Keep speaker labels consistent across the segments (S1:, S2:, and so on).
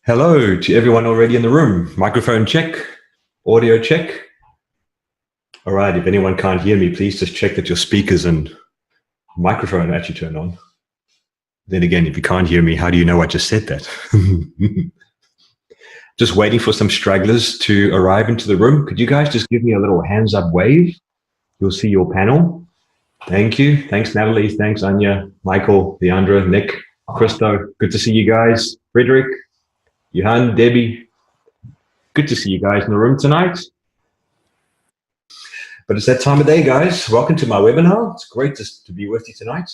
S1: Hello to everyone already in the room. Microphone check, audio check. All right, if anyone can't hear me, please just check that your speakers and microphone are actually turned on. Then again, if you can't hear me, how do you know I just said that? Just waiting for some stragglers to arrive into the room. Could you guys just give me a little hands up wave? You'll see your panel. Thank you. Thanks, Natalie. Thanks, Anya, Michael, Leandra, Nick, Christo. Good to see you guys. Frederick, Johan, Debbie. Good to see you guys in the room tonight. But it's that time of day, guys. Welcome to my webinar. It's great to be with you tonight.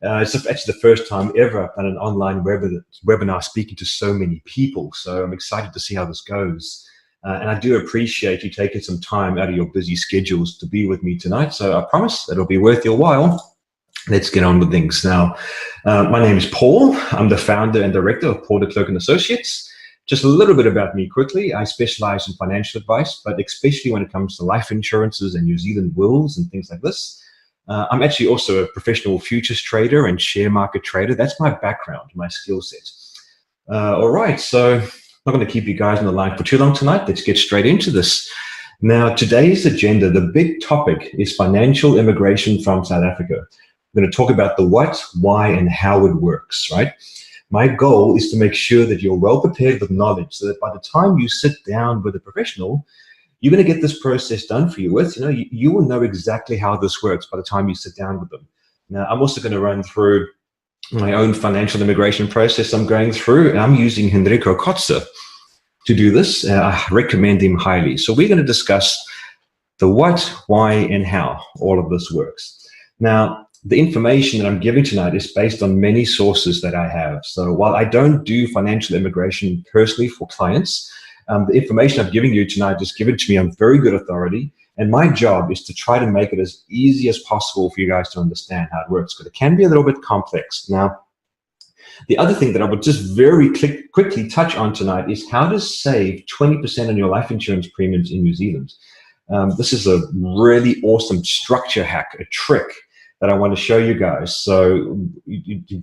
S1: It's actually the first time ever I've done an online webinar speaking to so many people. So I'm excited to see how this goes. And I do appreciate you taking some time out of your busy schedules to be with me tonight. So I promise it'll be worth your while. Let's get on with things. Now, my name is Paul. I'm the founder and director of Paul de Klerk & Associates. Just a little bit about me quickly. I specialize in financial advice, but especially when it comes to life insurances and New Zealand wills and things like this. I'm actually also a professional futures trader and share market trader. That's my background, my skill set. All right, so I'm not going to keep you guys on the line for too long tonight. Let's get straight into this. Now, today's agenda, the big topic is financial immigration from South Africa. I'm going to talk about the what, why, and how it works, right? My goal is to make sure that you're well prepared with knowledge so that by the time you sit down with a professional, you're going to get this process done for you with. You will know exactly how this works by the time you sit down with them. Now, I'm also going to run through my own financial immigration process I'm going through, and I'm using Henrico Kotze to do this. I recommend him highly. So we're going to discuss the what, why, and how all of this works. Now, the information that I'm giving tonight is based on many sources that I have. So while I don't do financial immigration personally for clients, the information I'm giving you tonight is given to me on very good authority. And my job is to try to make it as easy as possible for you guys to understand how it works, because it can be a little bit complex. Now, the other thing that I would just very quickly touch on tonight is how to save 20% on your life insurance premiums in New Zealand. This is a really awesome structure hack, a trick that I want to show you guys. So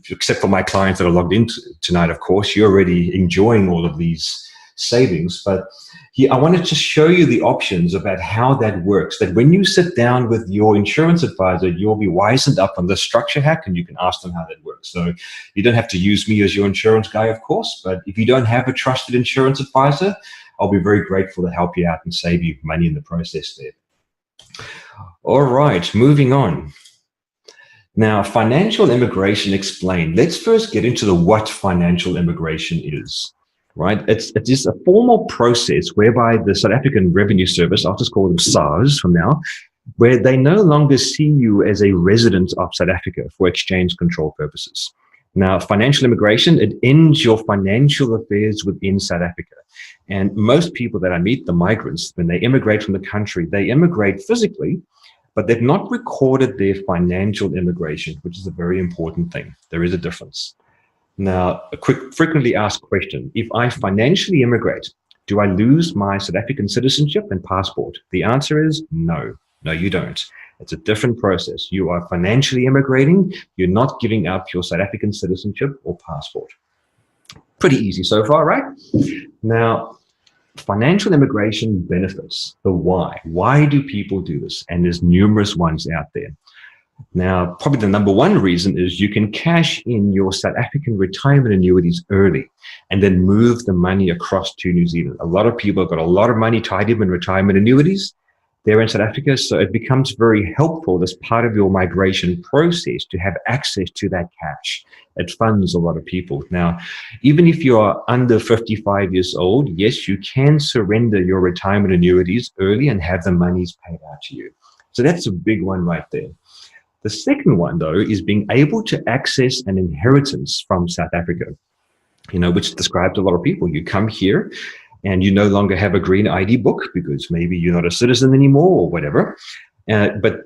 S1: except for my clients that are logged in tonight, of course, you're already enjoying all of these savings. But here, I wanted to show you the options about how that works, that when you sit down with your insurance advisor, you'll be wisened up on the structure hack and you can ask them how that works. So you don't have to use me as your insurance guy, of course, but if you don't have a trusted insurance advisor, I'll be very grateful to help you out and save you money in the process there. All right, moving on. Now, financial immigration explained. Let's first get into the what financial immigration is, right? It is a formal process whereby the South African Revenue Service, I'll just call them SARS from now, where they no longer see you as a resident of South Africa for exchange control purposes. Now, financial immigration, it ends your financial affairs within South Africa. And most people that I meet, the migrants, when they immigrate from the country, they immigrate physically, but they've not recorded their financial immigration, which is a very important thing. There is a difference. Now, a quick frequently asked question, if I financially immigrate, do I lose my South African citizenship and passport? The answer is no. No, you don't. It's a different process. You are financially immigrating. You're not giving up your South African citizenship or passport. Pretty easy so far, right? Now, financial immigration benefits, the why. Why do people do this? And there's numerous ones out there. Now, probably the number one reason is you can cash in your South African retirement annuities early and then move the money across to New Zealand. A lot of people have got a lot of money tied up in retirement annuities there in South Africa, so it becomes very helpful as part of your migration process to have access to that cash. It funds a lot of people. Now, even if you are under 55 years old, yes, you can surrender your retirement annuities early and have the monies paid out to you. So that's a big one right there. The second one, though, is being able to access an inheritance from South Africa, which describes a lot of people. You come here and you no longer have a green ID book because maybe you're not a citizen anymore or whatever. But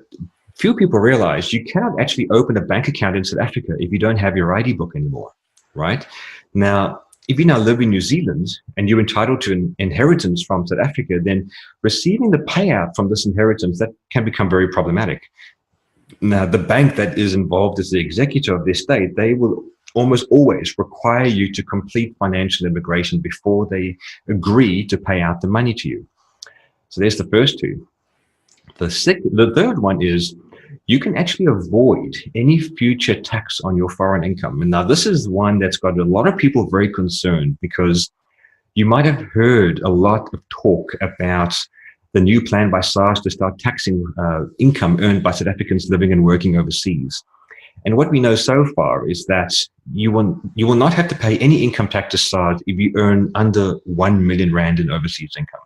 S1: few people realize you cannot actually open a bank account in South Africa if you don't have your ID book anymore, right? Now, if you now live in New Zealand and you're entitled to an inheritance from South Africa, then receiving the payout from this inheritance, that can become very problematic. Now, the bank that is involved as the executor of the estate, they will almost always require you to complete financial immigration before they agree to pay out the money to you. So there's the first two. The third one is you can actually avoid any future tax on your foreign income. And now this is one that's got a lot of people very concerned, because you might have heard a lot of talk about the new plan by SARS to start taxing income earned by South Africans living and working overseas. And what we know so far is that you will not have to pay any income tax to SARS if you earn under 1 million rand in overseas income.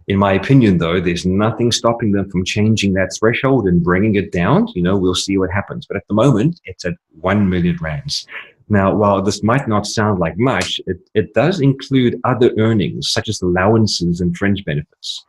S1: In my opinion, though, there's nothing stopping them from changing that threshold and bringing it down. We'll see what happens. But at the moment, it's at 1 million rands. Now, while this might not sound like much, it does include other earnings, such as allowances and fringe benefits.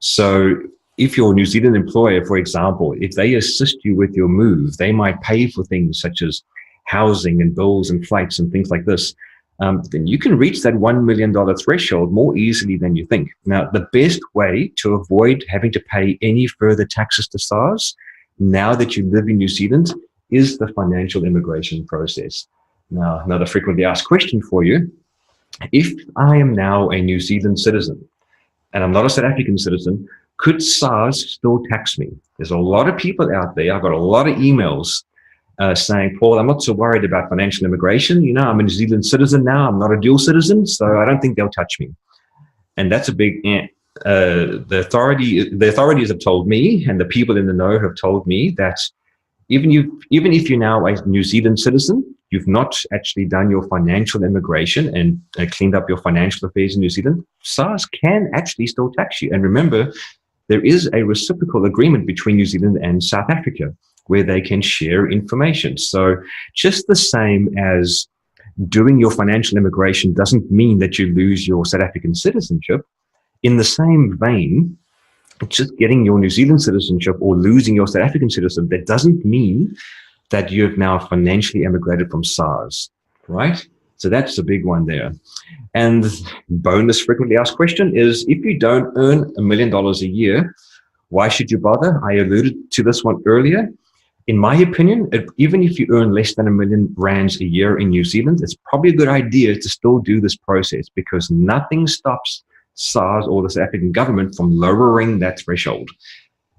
S1: So if your New Zealand employer, for example, if they assist you with your move, they might pay for things such as housing and bills and flights and things like this. Then you can reach that $1 million threshold more easily than you think. Now, the best way to avoid having to pay any further taxes to SARS, now that you live in New Zealand, is the financial immigration process. Now, another frequently asked question for you. If I am now a New Zealand citizen and I'm not a South African citizen, could SARS still tax me? There's a lot of people out there. I've got a lot of emails saying, Paul, I'm not so worried about financial immigration. I'm a New Zealand citizen now. I'm not a dual citizen, so I don't think they'll touch me. And that's a big, the authorities have told me, and the people in the know have told me that even if you're now a New Zealand citizen, you've not actually done your financial immigration and cleaned up your financial affairs in New Zealand, SARS can actually still tax you. And remember, there is a reciprocal agreement between New Zealand and South Africa where they can share information. So just the same as doing your financial immigration doesn't mean that you lose your South African citizenship. In the same vein, just getting your New Zealand citizenship or losing your South African citizenship, that doesn't mean that you've now financially emigrated from SARS, right? So that's a big one there. And bonus frequently asked question is, if you don't earn $1 million a year, why should you bother? I alluded to this one earlier. In my opinion, even if you earn less than 1 million rands a year in New Zealand, it's probably a good idea to still do this process, because nothing stops SARS or the South African government from lowering that threshold.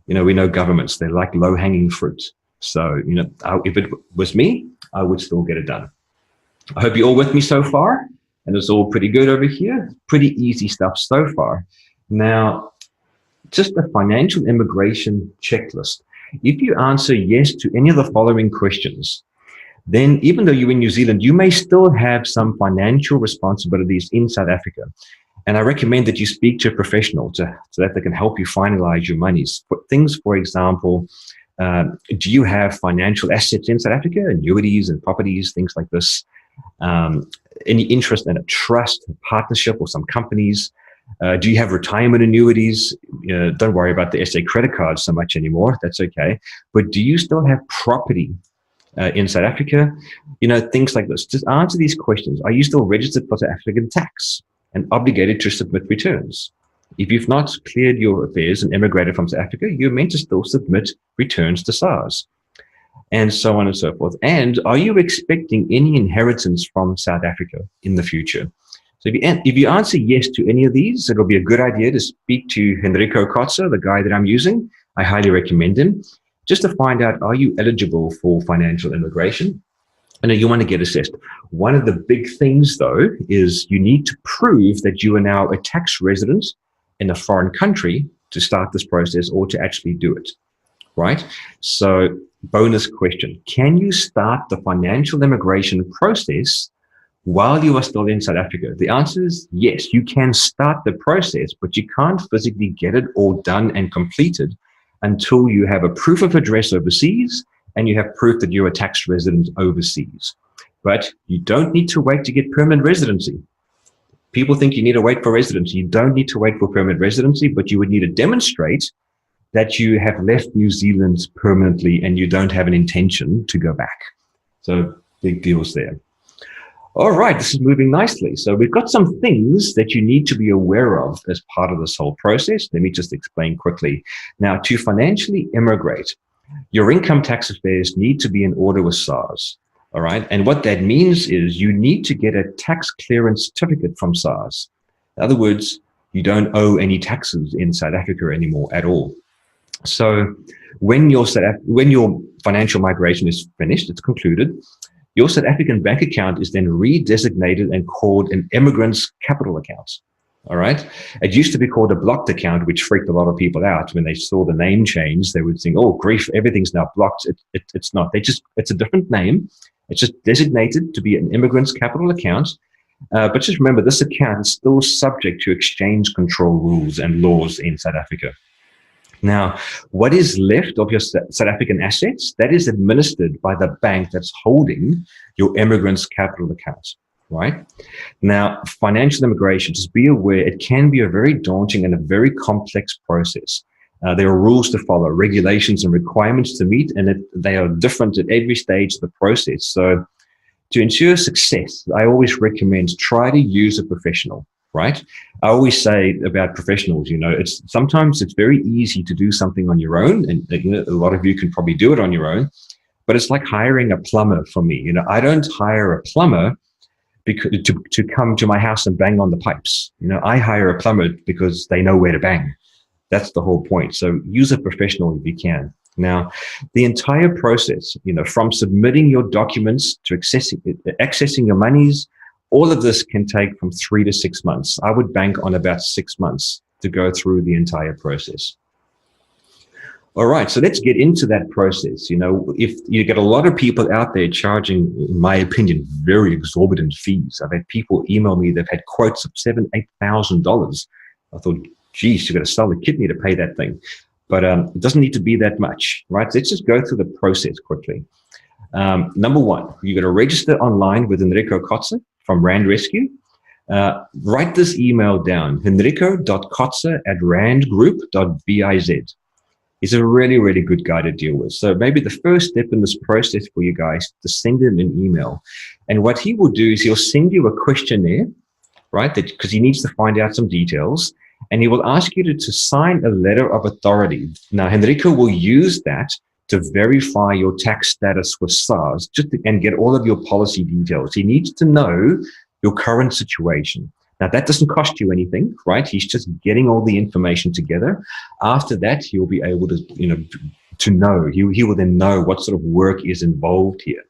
S1: We know governments, they like low-hanging fruit. So, if it was me, I would still get it done. I hope you're all with me so far, and it's all pretty good over here. Pretty easy stuff so far. Now, just a financial immigration checklist. If you answer yes to any of the following questions, then even though you're in New Zealand, you may still have some financial responsibilities in South Africa. And I recommend that you speak to a professional so that they can help you finalize your monies. Things, for example, do you have financial assets in South Africa, annuities and properties, things like this? Any interest in a trust, a partnership, or some companies? Do you have retirement annuities? Don't worry about the SA credit cards so much anymore. That's okay. But do you still have property in South Africa? Things like this. Just answer these questions. Are you still registered for South African tax and obligated to submit returns? If you've not cleared your affairs and emigrated from South Africa, you're meant to still submit returns to SARS, and so on and so forth. And are you expecting any inheritance from South Africa in the future? So if you answer yes to any of these, it'll be a good idea to speak to Henrico Kotzer, the guy that I'm using. I highly recommend him, just to find out, are you eligible for financial immigration? And you want to get assessed. One of the big things, though, is you need to prove that you are now a tax resident in a foreign country to start this process or to actually do it, right? So bonus question, can you start the financial immigration process while you are still in South Africa? The answer is yes, you can start the process, but you can't physically get it all done and completed until you have a proof of address overseas and you have proof that you're a tax resident overseas. But you don't need to wait to get permanent residency. People think you need to wait for residency. You don't need to wait for permanent residency, but you would need to demonstrate that you have left New Zealand permanently and you don't have an intention to go back. So big deals there. All right, this is moving nicely. So we've got some things that you need to be aware of as part of this whole process. Let me just explain quickly. Now, to financially immigrate, your income tax affairs need to be in order with SARS. All right. And what that means is you need to get a tax clearance certificate from SARS. In other words, you don't owe any taxes in South Africa anymore at all. So when your financial migration is finished, it's concluded, your South African bank account is then redesignated and called an immigrant's capital account. All right. It used to be called a blocked account, which freaked a lot of people out when they saw the name change. They would think, "Oh, grief, everything's now blocked." It's not. It's a different name. It's just designated to be an immigrant's capital account. But just remember, this account is still subject to exchange control rules and laws in South Africa. Now, what is left of your South African assets, that is administered by the bank that's holding your immigrant's capital account, right? Now, financial immigration, just be aware, it can be a very daunting and a very complex process. There are rules to follow, regulations and requirements to meet, and they are different at every stage of the process. So to ensure success, I always recommend try to use a professional, right? I always say about professionals, sometimes it's very easy to do something on your own, and a lot of you can probably do it on your own, but it's like hiring a plumber for me. I don't hire a plumber because to come to my house and bang on the pipes. I hire a plumber because they know where to bang. That's the whole point. So use a professional if you can. Now, the entire process, from submitting your documents to accessing your monies, all of this can take from 3 to 6 months. I would bank on about 6 months to go through the entire process. All right, so let's get into that process. If you get a lot of people out there charging, in my opinion, very exorbitant fees. I've had people email me, they've had quotes of $7,000, $8,000. I thought, geez, you've got to sell a kidney to pay that thing. But it doesn't need to be that much, right? Let's just go through the process quickly. Number one, you've got to register online with Enrico Kotze from Rand Rescue. Write this email down, henrico.kotze@randgroup.biz. He's a really, really good guy to deal with. So maybe the first step in this process for you guys is to send him an email. And what he will do is he'll send you a questionnaire, right? Because he needs to find out some details. And he will ask you to sign a letter of authority. Now, Henrico will use that to verify your tax status with SARS and get all of your policy details. He needs to know your current situation. Now, that doesn't cost you anything, right? He's just getting all the information together. After that, he'll be able to, to know. He will then know what sort of work is involved here.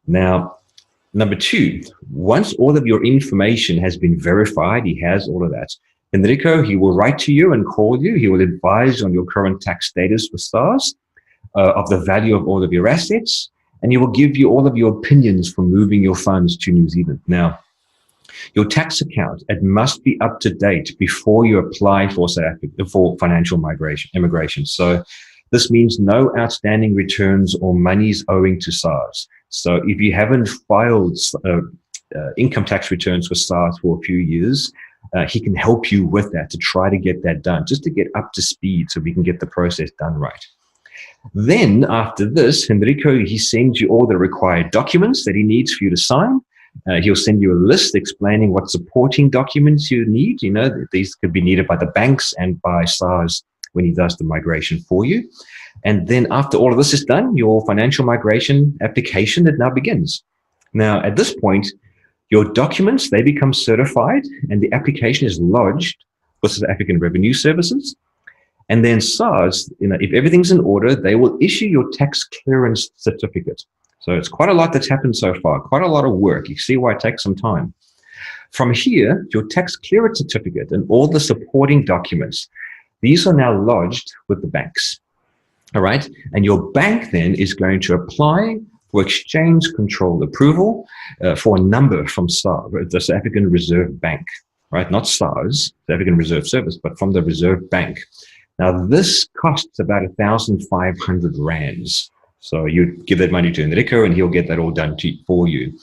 S1: Now, number two, once all of your information has been verified, he has all of that. Enrico, he will write to you and call you. He will advise on your current tax status for SARS, of the value of all of your assets, and he will give you all of your opinions for moving your funds to New Zealand. Now, your tax account, it must be up to date before you apply for South Africa, for financial immigration. So this means no outstanding returns or monies owing to SARS. So if you haven't filed income tax returns for SARS for a few years, he can help you with that to try to get that done, just to get up to speed so we can get the process done right. Then after this, Henrico, he sends you all the required documents that he needs for you to sign. He'll send you a list explaining what supporting documents you need. These could be needed by the banks and by SARS when he does the migration for you. And then after all of this is done, your financial migration application, it now begins. Now, at this point, your documents, they become certified and the application is lodged with South African Revenue Services. And then SARS, if everything's in order, they will issue your tax clearance certificate. So it's quite a lot that's happened so far, quite a lot of work. You see why it takes some time. From here, your tax clearance certificate and all the supporting documents, these are now lodged with the banks. All right. And your bank then is going to apply for exchange control approval for a number from SARS, the South African Reserve Bank, right? Not SARS, South African Reserve Service, but from the Reserve Bank. Now, this costs about 1,500 rands. So you give that money to Enrico and he'll get that all done for you.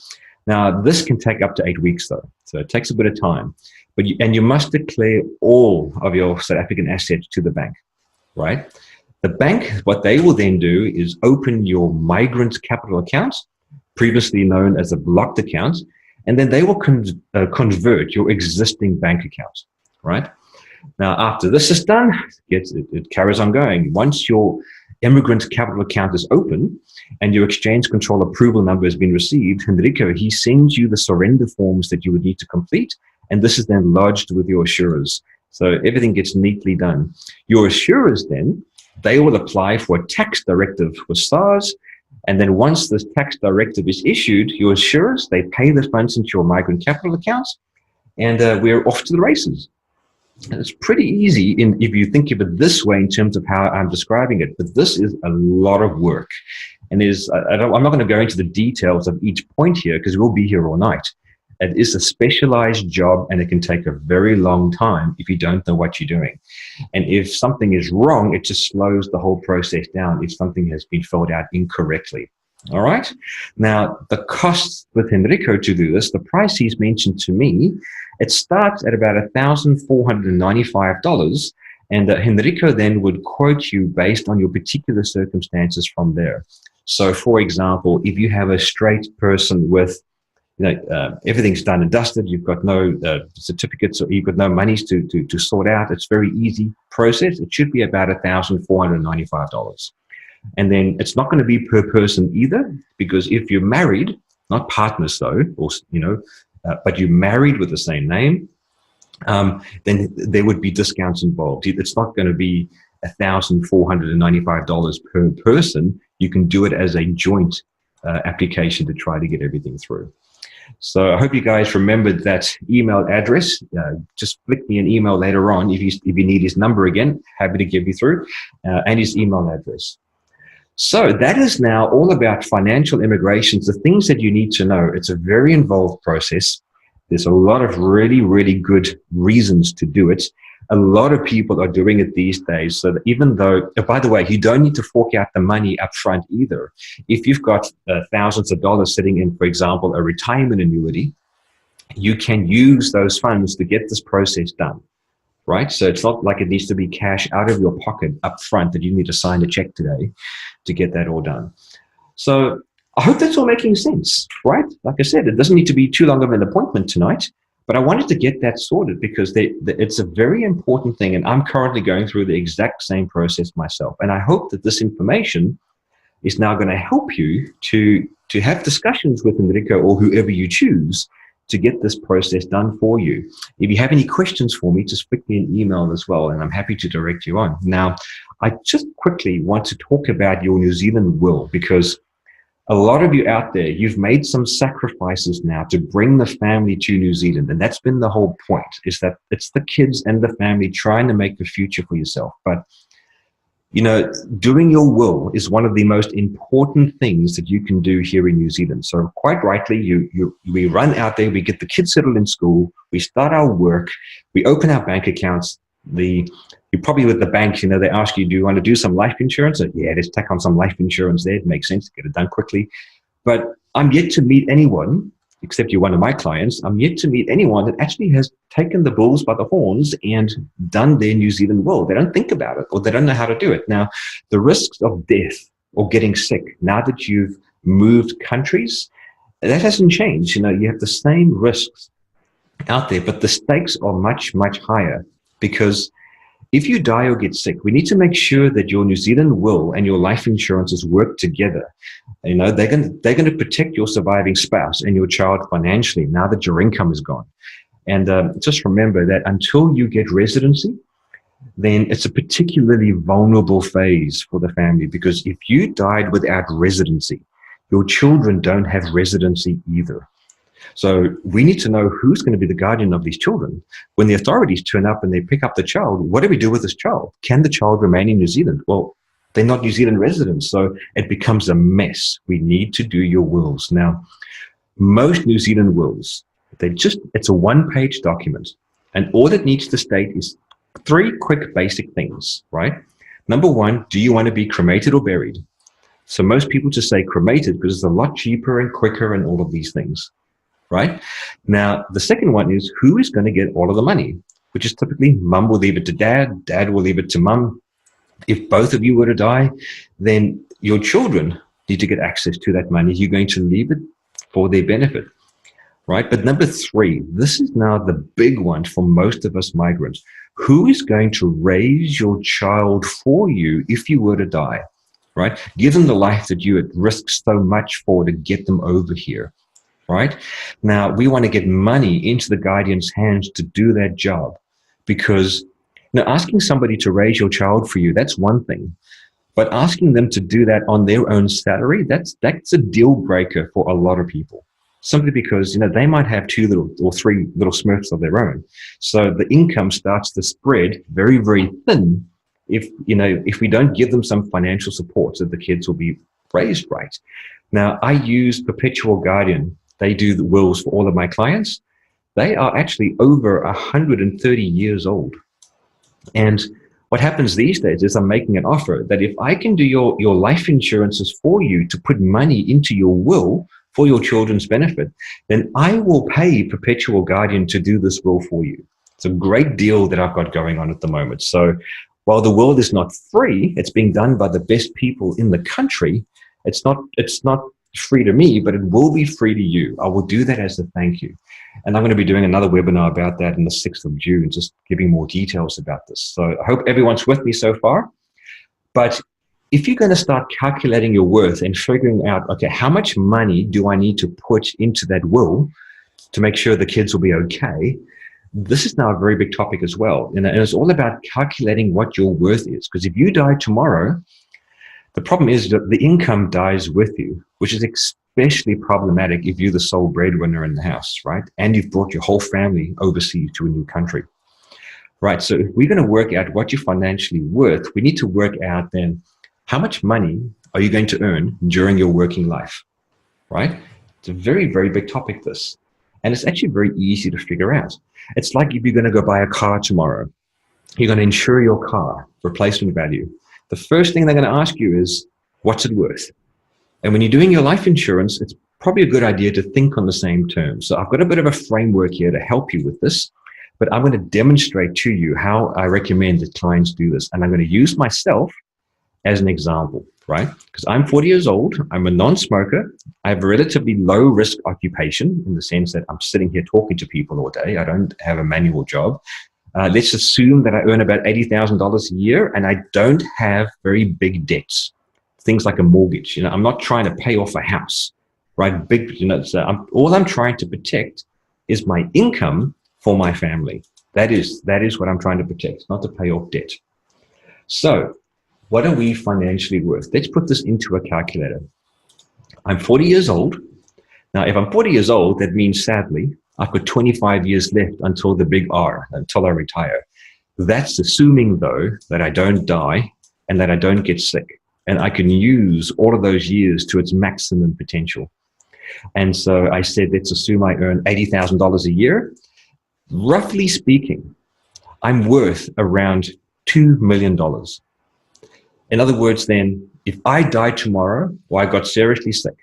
S1: Now, this can take up to 8 weeks though. So it takes a bit of time, but you must declare all of your South African assets to the bank, right? The bank, what they will then do is open your migrant capital account, previously known as a blocked account, and then they will convert your existing bank account, right? Now, after this is done, it carries on going. Once your immigrant capital account is open and your exchange control approval number has been received, Henrico, he sends you the surrender forms that you would need to complete, and this is then lodged with your assurers. So everything gets neatly done. Your assurers then, they will apply for a tax directive with SARS, and then once this tax directive is issued, your assurers, they pay the funds into your migrant capital accounts, and we're off to the races. And it's pretty easy if you think of it this way in terms of how I'm describing it, but this is a lot of work. And I'm not going to go into the details of each point here because we'll be here all night. It is a specialized job and it can take a very long time if you don't know what you're doing. And if something is wrong, it just slows the whole process down if something has been filled out incorrectly. All right. Now, the costs with Henrico to do this, the price he's mentioned to me, it starts at about $1,495. And Henrico then would quote you based on your particular circumstances from there. So, for example, if you have a straight person with, everything's done and dusted, you've got no certificates or you've got no monies to sort out, it's very easy process. It should be about $1,495. And then it's not going to be per person either, because if you're married, not partners though, or but you're married with the same name, then there would be discounts involved. It's not going to be $1,495 per person. You can do it as a joint application to try to get everything through. So I hope you guys remembered that email address. Just flick me an email later on if you need his number again. Happy to give you through, and his email address. So that is now all about financial immigrations, the things that you need to know. It's a very involved process. There's a lot of really, really good reasons to do it. A lot of people are doing it these days. So that even though, by the way, you don't need to fork out the money up front either. If you've got thousands of dollars sitting in, for example, a retirement annuity, you can use those funds to get this process done. Right? So it's not like it needs to be cash out of your pocket up front that you need to sign a check today to get that all done. So I hope that's all making sense, right? Like I said, it doesn't need to be too long of an appointment tonight, but I wanted to get that sorted because it's a very important thing. And I'm currently going through the exact same process myself. And I hope that this information is now going to help you to have discussions with Enrico or whoever you choose to get this process done for you. If you have any questions for me, just flick me an email as well, and I'm happy to direct you on. Now, I just quickly want to talk about your New Zealand will, because a lot of you out there, you've made some sacrifices now to bring the family to New Zealand, and that's been the whole point, is that it's the kids and the family trying to make the future for yourself. But doing your will is one of the most important things that you can do here in New Zealand. So quite rightly, we run out there, we get the kids settled in school, we start our work, we open our bank accounts. You're probably with the bank, they ask you, do you want to do some life insurance? So, yeah, let's tack on some life insurance there. It makes sense to get it done quickly. But I'm yet to meet anyone, except you're one of my clients, I'm yet to meet anyone that actually has taken the bulls by the horns and done their New Zealand will. They don't think about it, or they don't know how to do it. Now, the risks of death or getting sick, now that you've moved countries, that hasn't changed. You have the same risks out there, but the stakes are much, much higher, because if you die or get sick, we need to make sure that your New Zealand will and your life insurances work together. They're going to protect your surviving spouse and your child financially now that your income is gone. And just remember that until you get residency, then it's a particularly vulnerable phase for the family, because if you died without residency, your children don't have residency either. So we need to know who's going to be the guardian of these children. When the authorities turn up and they pick up the child, what do we do with this child? Can the child remain in New Zealand? Well, they're not New Zealand residents, so it becomes a mess. We need to do your wills. Now, most New Zealand wills, it's a one-page document, and all it needs to state is 3 quick basic things, right? Number 1, do you want to be cremated or buried? So most people just say cremated because it's a lot cheaper and quicker and all of these things. Right? Now, the second one is who is going to get all of the money, which is typically mum will leave it to dad, dad will leave it to mum. If both of you were to die, then your children need to get access to that money. You're going to leave it for their benefit, right? But number 3, this is now the big one for most of us migrants. Who is going to raise your child for you if you were to die? right? Give them the life that you had risked so much for to get them over here, right? Now, we want to get money into the guardian's hands to do that job, because asking somebody to raise your child for you, that's one thing. But asking them to do that on their own salary, that's a deal breaker for a lot of people. Simply because they might have 2 little or 3 little Smurfs of their own, so the income starts to spread very, very thin. If we don't give them some financial support, so the kids will be raised right. Now, I use Perpetual Guardian. They do the wills for all of my clients. They are actually over 130 years old. And what happens these days is I'm making an offer that if I can do your life insurances for you to put money into your will for your children's benefit, then I will pay Perpetual Guardian to do this will for you. It's a great deal that I've got going on at the moment. So while the will is not free, it's being done by the best people in the country. It's not free to me, but it will be free to you. I will do that as a thank you. And I'm going to be doing another webinar about that on the 6th of June, just giving more details about this. So I hope everyone's with me so far. But if you're going to start calculating your worth and figuring out, okay, how much money do I need to put into that will to make sure the kids will be okay, this is now a very big topic as well. And it's all about calculating what your worth is. Because if you die tomorrow, the problem is that the income dies with you, which is especially problematic if you're the sole breadwinner in the house, right? And you've brought your whole family overseas to a new country, right? So if we're going to work out what you're financially worth, we need to work out then how much money are you going to earn during your working life, right? It's a very, very big topic, this. And it's actually very easy to figure out. It's like if you're going to go buy a car tomorrow, you're going to insure your car, replacement value. The first thing they're going to ask you is, what's it worth? And when you're doing your life insurance, it's probably a good idea to think on the same terms. So I've got a bit of a framework here to help you with this, but I'm going to demonstrate to you how I recommend that clients do this. And I'm going to use myself as an example, right? Because I'm 40 years old, I'm a non-smoker, I have a relatively low risk occupation in the sense that I'm sitting here talking to people all day. I don't have a manual job. Let's assume that I earn about $80,000 a year and I don't have very big debts, things like a mortgage. I'm not trying to pay off a house, right? Big, so all I'm trying to protect is my income for my family. That is what I'm trying to protect, not to pay off debt. So what are we financially worth? Let's put this into a calculator. I'm 40 years old. Now, if I'm 40 years old, that means sadly, I've got 25 years left until the big R, until I retire. That's assuming, though, that I don't die and that I don't get sick. And I can use all of those years to its maximum potential. And so I said, let's assume I earn $80,000 a year. Roughly speaking, I'm worth around $2 million. In other words, then, if I die tomorrow or I got seriously sick,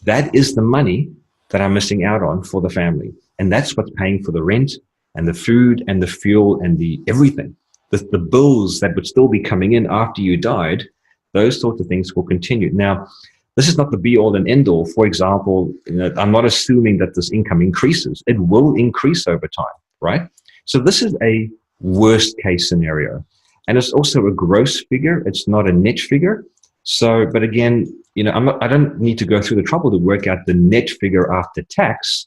S1: that is the money that I'm missing out on for the family. And that's what's paying for the rent and the food and the fuel and the everything. The bills that would still be coming in after you died, those sorts of things will continue. Now, this is not the be all and end all. For example, I'm not assuming that this income increases. It will increase over time, right? So this is a worst case scenario. And it's also a gross figure. It's not a net figure. So, but again, I don't need to go through the trouble to work out the net figure after tax,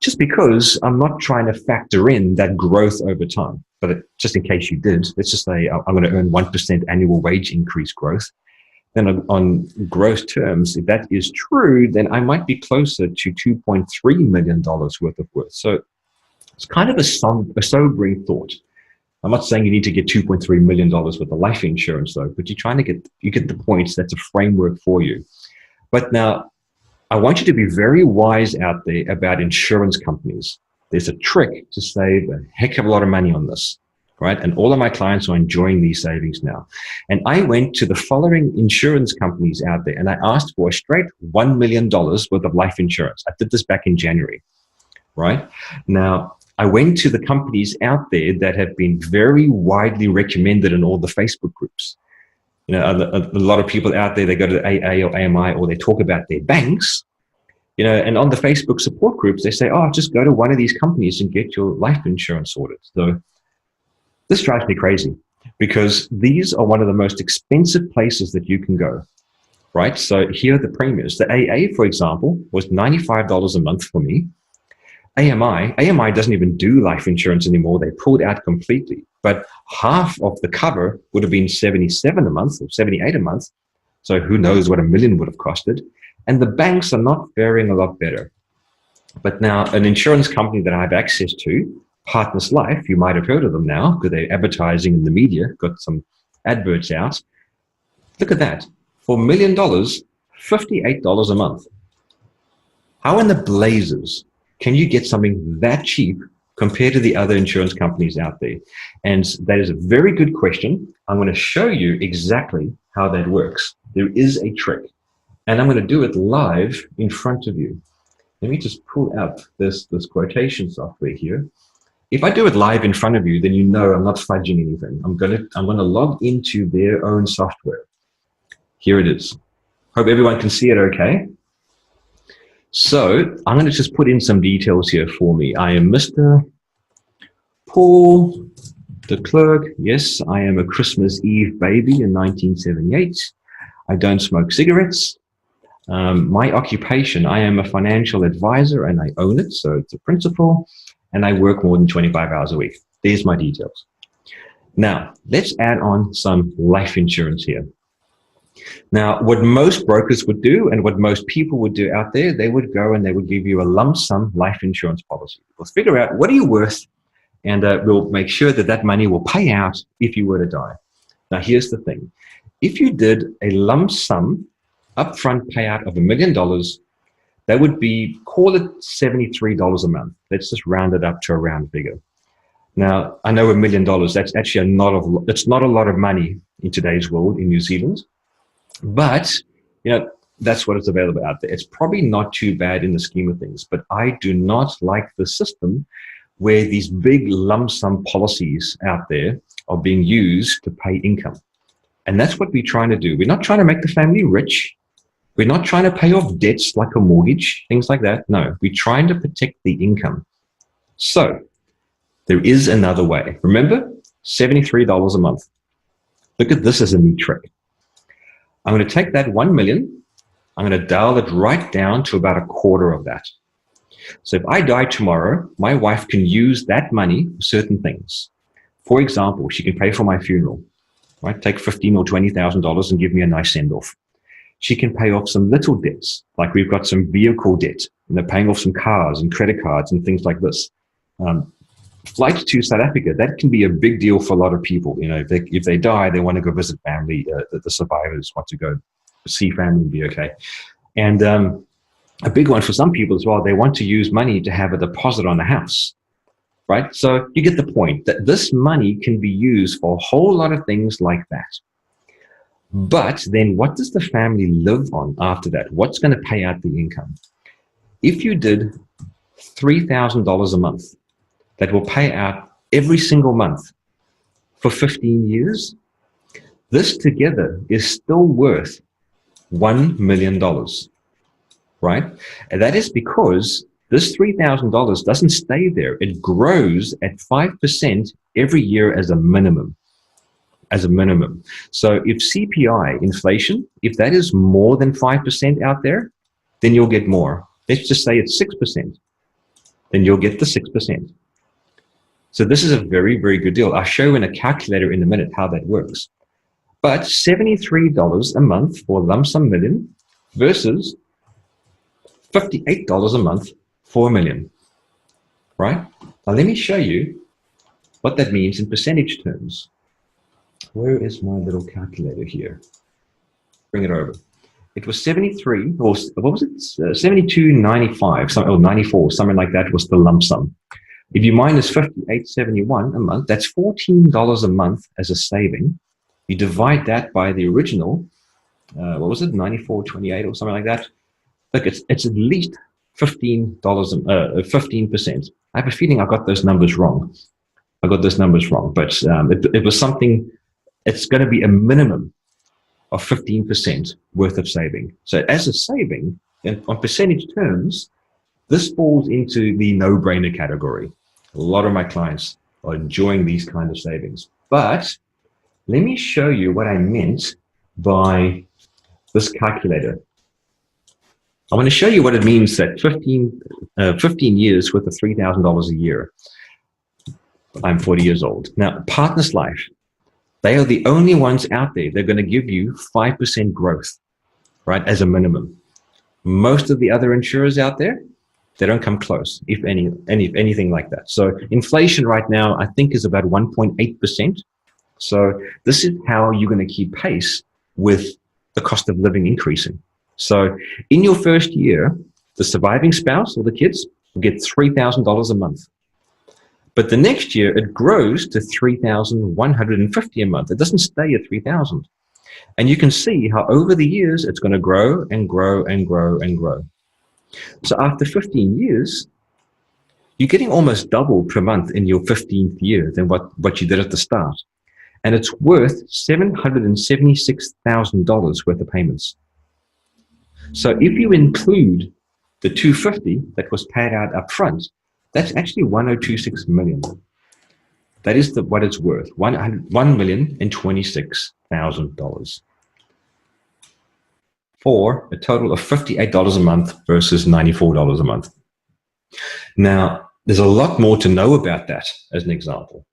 S1: just because I'm not trying to factor in that growth over time. But just in case you did, let's just say I'm going to earn 1% annual wage increase growth. Then on gross terms, if that is true, then I might be closer to $2.3 million worth of worth. So it's kind of a sobering thought. I'm not saying you need to get $2.3 million worth of life insurance, though, but you get the points. That's a framework for you. But now, I want you to be very wise out there about insurance companies. There's a trick to save a heck of a lot of money on this, right? And all of my clients are enjoying these savings now. And I went to the following insurance companies out there, and I asked for a straight $1 million worth of life insurance. I did this back in January, right? Now, I went to the companies out there that have been very widely recommended in all the Facebook groups. A lot of people out there, they go to AA or AMI or they talk about their banks, and on the Facebook support groups, they say, oh, just go to one of these companies and get your life insurance sorted. So this drives me crazy. because these are one of the most expensive places that you can go, right? So here are the premiums. The AA, for example, was $95 a month for me. AMI doesn't even do life insurance anymore. They pulled out completely. But half of the cover would have been $77 a month or $78 a month. So who knows what $1 million would have costed. And the banks are not faring a lot better. But now an insurance company that I have access to, Partners Life, you might have heard of them now because they're advertising in the media, got some adverts out. Look at that. For $1 million, $58 a month. How in the blazes can you get something that cheap compared to the other insurance companies out there? And that is a very good question. I'm going to show you exactly how that works. There is a trick, and I'm going to do it live in front of you. Let me just pull up this quotation software here. If I do it live in front of you, then you know I'm not fudging anything. I'm going to log into their own software. Here it is. Hope everyone can see it okay. So I'm going to just put in some details here for me. I am Mr. Paul de Klerk. Yes, I am a Christmas Eve baby in 1978. I don't smoke cigarettes. My occupation, I am a financial advisor and I own it, so it's a principal, and I work more than 25 hours a week. There's my details. Now, let's add on some life insurance here. Now, what most brokers would do and what most people would do out there, they would go and they would give you a lump sum life insurance policy. We'll figure out what are you worth, and we'll make sure that that money will pay out if you were to die. Now, here's the thing. If you did a lump sum upfront payout of $1 million, that would be, call it $73 a month. Let's just round it up to a round figure. Now, I know $1 million, that's actually it's not a lot of money in today's world in New Zealand. But, you know, that's what is available out there. It's probably not too bad in the scheme of things, but I do not like the system where these big lump sum policies out there are being used to pay income. And that's what we're trying to do. We're not trying to make the family rich. We're not trying to pay off debts like a mortgage, things like that. No, we're trying to protect the income. So there is another way. Remember, $73 a month. Look at this as a neat trick. I'm going to take that 1 million, I'm going to dial it right down to about a quarter of that. So if I die tomorrow, my wife can use that money for certain things. For example, she can pay for my funeral, right? Take $15,000 or $20,000 and give me a nice send-off. She can pay off some little debts, like we've got some vehicle debt, and they're paying off some cars and credit cards and things like this. Flights to South Africa, that can be a big deal for a lot of people. You know, if they die, they want to go visit family. The survivors want to go see family and be okay. And a big one for some people as well, they want to use money to have a deposit on a house, right? So you get the point that this money can be used for a whole lot of things like that. But then what does the family live on after that? What's going to pay out the income? If you did $3,000 a month, that will pay out every single month for 15 years, this together is still worth $1 million, right? And that is because this $3,000 doesn't stay there. It grows at 5% every year as a minimum. So if CPI, inflation, if that is more than 5% out there, then you'll get more. Let's just say it's 6%. Then you'll get the 6%. So this is a very, very good deal. I'll show you in a calculator in a minute how that works. But $73 a month for lump sum million versus $58 a month for $1 million, right? Now let me show you what that means in percentage terms. Where is my little calculator here? Bring it over. It was 73, or what was it? 72.95, or 94, something like that was the lump sum. If you minus $58.71 a month, that's $14 a month as a saving. You divide that by the original, what was it, 94.28 or something like that. Look, it's at least $15%. I have a feeling I got those numbers wrong. But it was something. It's going to be a minimum of 15% worth of saving. So as a saving, and on percentage terms, this falls into the no-brainer category. A lot of my clients are enjoying these kind of savings. But Let me show you what I meant by this calculator. I want to show you what it means that 15 years worth of $3,000 a year. I'm 40 years old. Now, Partners Life, they are the only ones out there. They're going to give you 5% growth, right, as a minimum. Most of the other insurers out there, they don't come close, if anything like that. So inflation right now, I think, is about 1.8%. So this is how you're going to keep pace with the cost of living increasing. So in your first year, the surviving spouse or the kids will get $3,000 a month. But the next year, it grows to $3,150 a month. It doesn't stay at $3,000. And you can see how over the years, it's going to grow and grow and grow and grow. So after 15 years, you're getting almost double per month in your 15th year than what you did at the start. And it's worth $776,000 worth of payments. So if you include the $250 that was paid out up front, that's actually $1,026 million. That is what it's worth, $1,026,000 for a total of $58 a month versus $94 a month. Now, there's a lot more to know about that as an example,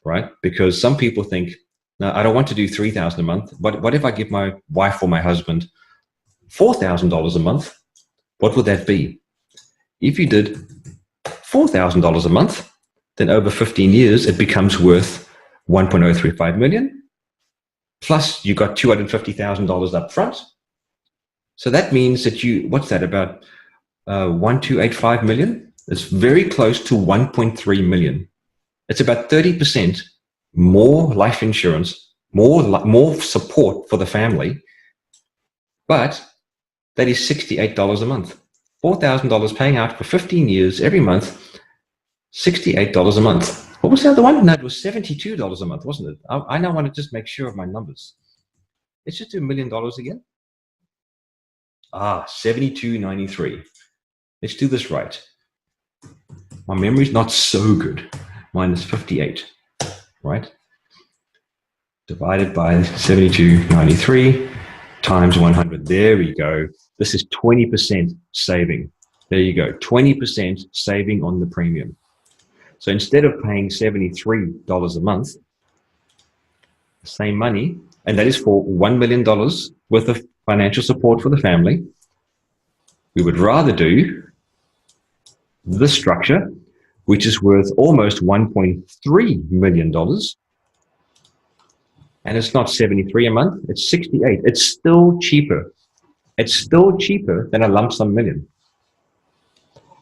S1: right? Because some people think, no, I don't want to do $3,000 a month. What if I give my wife or my husband $4,000 a month? What would that be? If you did $4,000 a month, then over 15 years, it becomes worth $1.035 million. Plus, you got $250,000 up front. So that means that what's that, about $1,285 million? It's very close to $1.3 million. It's about 30% more life insurance, more support for the family, but that is $68 a month. $4,000 paying out for 15 years every month, $68 a month. What was the other one? No, it was $72 a month, wasn't it? I now want to just make sure of my numbers. Let's just do $1 million again. $72.93. Let's do this right. My memory's not so good. Minus 58, right? Divided by 72.93 times 100. There we go. This is 20% saving. There you go. 20% saving on the premium. So instead of paying $73 a month, same money, and that is for $1 million worth of financial support for the family, we would rather do this structure, which is worth almost $1.3 million. And it's not 73 a month, it's 68. It's still cheaper. It's still cheaper than a lump sum million.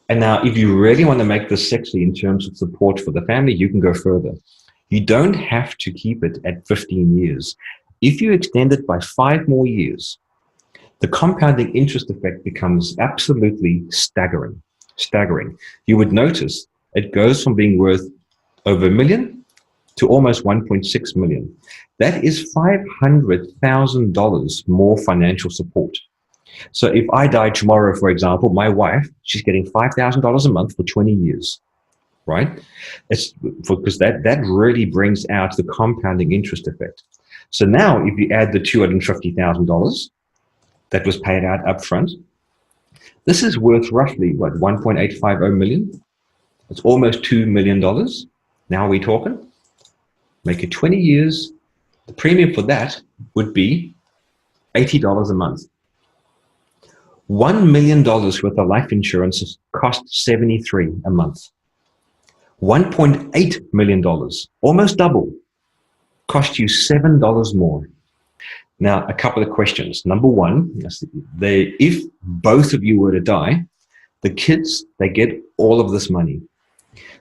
S1: And now, if you really want to make this sexy in terms of support for the family, you can go further. You don't have to keep it at 15 years. If you extend it by 5 more years, the compounding interest effect becomes absolutely staggering. You would notice it goes from being worth over $1 million to almost $1.6 million. That is $500,000 more financial support. So if I die tomorrow, for example, my wife, she's getting $5,000 a month for 20 years, right? It's because that really brings out the compounding interest effect. So now if you add the $250,000 that was paid out up front, this is worth roughly, what, $1.850 million? It's almost $2 million. Now we're talking. Make it 20 years. The premium for that would be $80 a month. $1 million worth of life insurance cost $73 a month. $1.8 million, almost double, cost you $7 more. Now, a couple of questions. Number one, if both of you were to die, the kids, they get all of this money.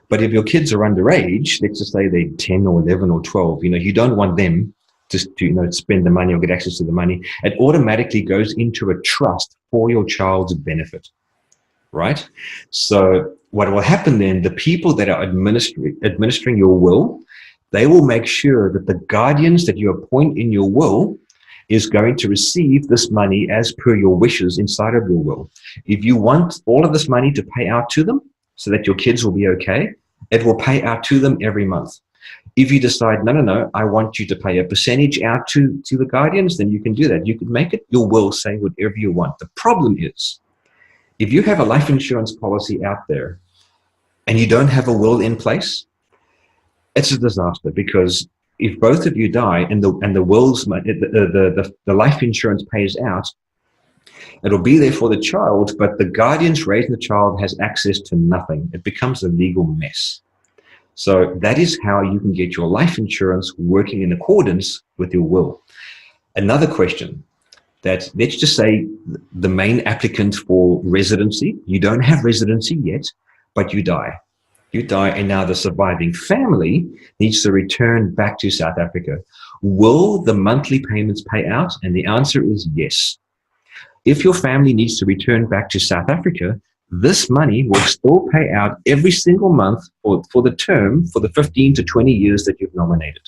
S1: But if your kids are underage, let's just say they're 10 or 11 or 12, you don't want them just to spend the money or get access to the money. It automatically goes into a trust for your child's benefit, right? So what will happen then, the people that are administering your will, they will make sure that the guardians that you appoint in your will is going to receive this money as per your wishes inside of your will. If you want all of this money to pay out to them so that your kids will be okay, it will pay out to them every month. If you decide, no, no, no, I want you to pay a percentage out to the guardians, then you can do that. You can make it your will say whatever you want. The problem is, if you have a life insurance policy out there and you don't have a will in place, it's a disaster, because if both of you die and the life insurance pays out, it'll be there for the child, but the guardians raising the child has access to nothing. It becomes a legal mess. So that is how you can get your life insurance working in accordance with your will. Another question, that let's just say the main applicant for residency, you don't have residency yet, but you die. You die, and now the surviving family needs to return back to South Africa. Will the monthly payments pay out? And the answer is yes. If your family needs to return back to South Africa, this money will still pay out every single month for the term, for the 15 to 20 years that you've nominated.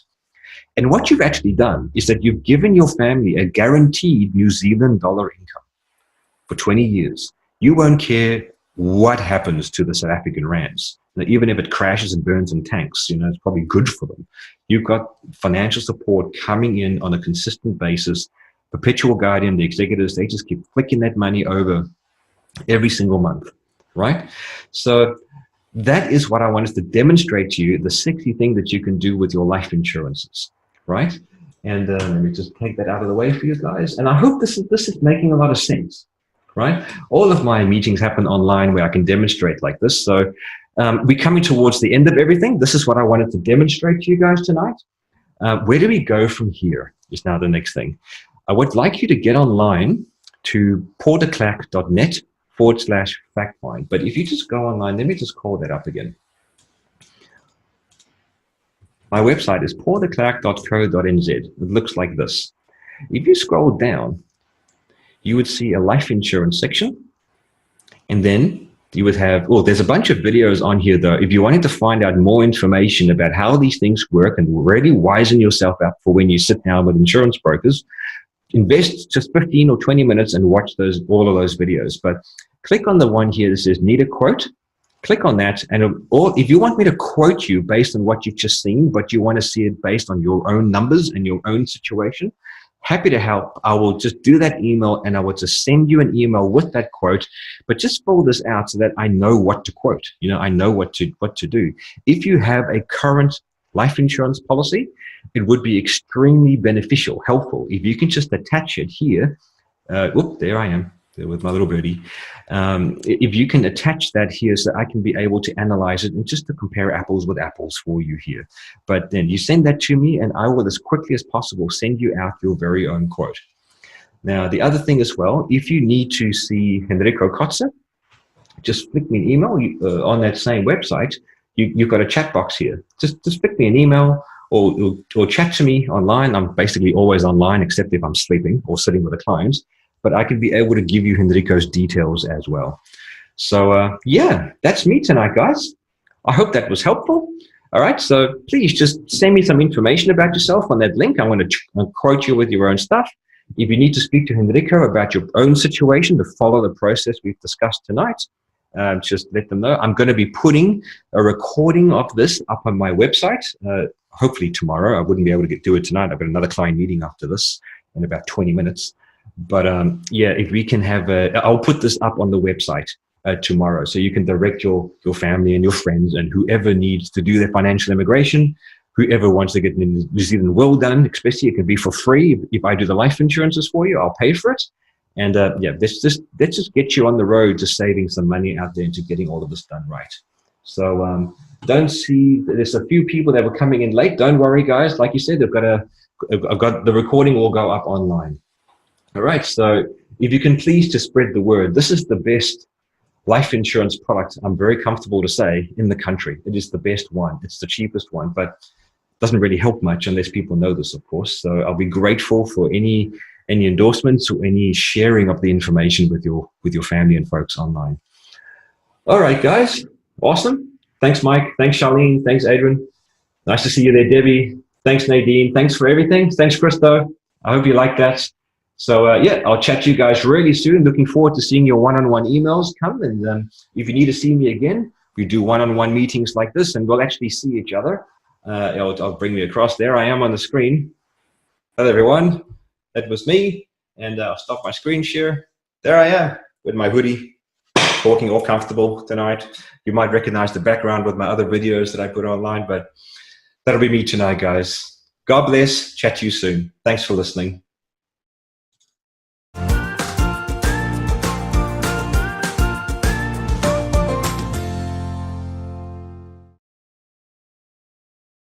S1: And what you've actually done is that you've given your family a guaranteed New Zealand dollar income for 20 years. You won't care what happens to the South African rands. Now, even if it crashes and burns in tanks, it's probably good for them. You've got financial support coming in on a consistent basis. Perpetual guardian, the executors, they just keep flicking that money over every single month, right? So that is what I wanted to demonstrate to you, the sexy thing that you can do with your life insurances, right? And let me just take that out of the way for you guys. And I hope this is making a lot of sense, right? All of my meetings happen online where I can demonstrate like this. So we're coming towards the end of everything. This is what I wanted to demonstrate to you guys tonight. Where do we go from here is now the next thing. I would like you to get online to pauldeClercq.net/fact-find. But if you just go online, let me just call that up again. My website is pauldeClercq.co.nz. It looks like this. If you scroll down, you would see a life insurance section. And then you would have, there's a bunch of videos on here though. If you wanted to find out more information about how these things work and really wisen yourself up for when you sit down with insurance brokers, invest just 15 or 20 minutes and watch all of those videos. But click on the one here that says need a quote. Click on that, or if you want me to quote you based on what you've just seen, but you want to see it based on your own numbers and your own situation, happy to help. I will just do that email, and I will just send you an email with that quote. But just fill this out so that I know what to quote. I know what to do. If you have a current life insurance policy, it would be extremely beneficial, helpful if you can just attach it here. There I am. With my little birdie. If you can attach that here so I can be able to analyze it and just to compare apples with apples for you here. But then you send that to me and I will, as quickly as possible, send you out your very own quote. Now, the other thing as well, if you need to see Henrico Kotze, just flick me an email on that same website. You've got a chat box here. Just flick me an email or chat to me online. I'm basically always online except if I'm sleeping or sitting with a client. But I can be able to give you Henrico's details as well. So yeah, that's me tonight, guys. I hope that was helpful. All right, so please just send me some information about yourself on that link. I'm going to quote you with your own stuff. If you need to speak to Henrico about your own situation to follow the process we've discussed tonight, just let them know. I'm going to be putting a recording of this up on my website, hopefully tomorrow. I wouldn't be able to do it tonight. I've got another client meeting after this in about 20 minutes. But yeah, if we can have I'll put this up on the website tomorrow, so you can direct your family and your friends and whoever needs to do their financial immigration, whoever wants to get the New Zealand will done, especially it can be for free. If I do the life insurances for you, I'll pay for it. And yeah, let's just get you on the road to saving some money out there and to getting all of this done right. So don't see, there's a few people that were coming in late. Don't worry, guys. Like you said, I've got the recording will go up online. All right, so if you can please just spread the word. This is the best life insurance product, I'm very comfortable to say, in the country. It is the best one. It's the cheapest one, but doesn't really help much unless people know this, of course. So I'll be grateful for any endorsements or any sharing of the information with your family and folks online. All right, guys, awesome. Thanks, Mike. Thanks, Charlene. Thanks, Adrian. Nice to see you there, Debbie. Thanks, Nadine. Thanks for everything. Thanks, Christo. I hope you like that. So yeah, I'll chat to you guys really soon. Looking forward to seeing your one-on-one emails come. And if you need to see me again, we do one-on-one meetings like this, and we'll actually see each other. I'll bring me across. There I am on the screen. Hello, everyone. That was me. And I'll stop my screen share. There I am with my hoodie, talking all comfortable tonight. You might recognize the background with my other videos that I put online, but that'll be me tonight, guys. God bless. Chat to you soon. Thanks for listening.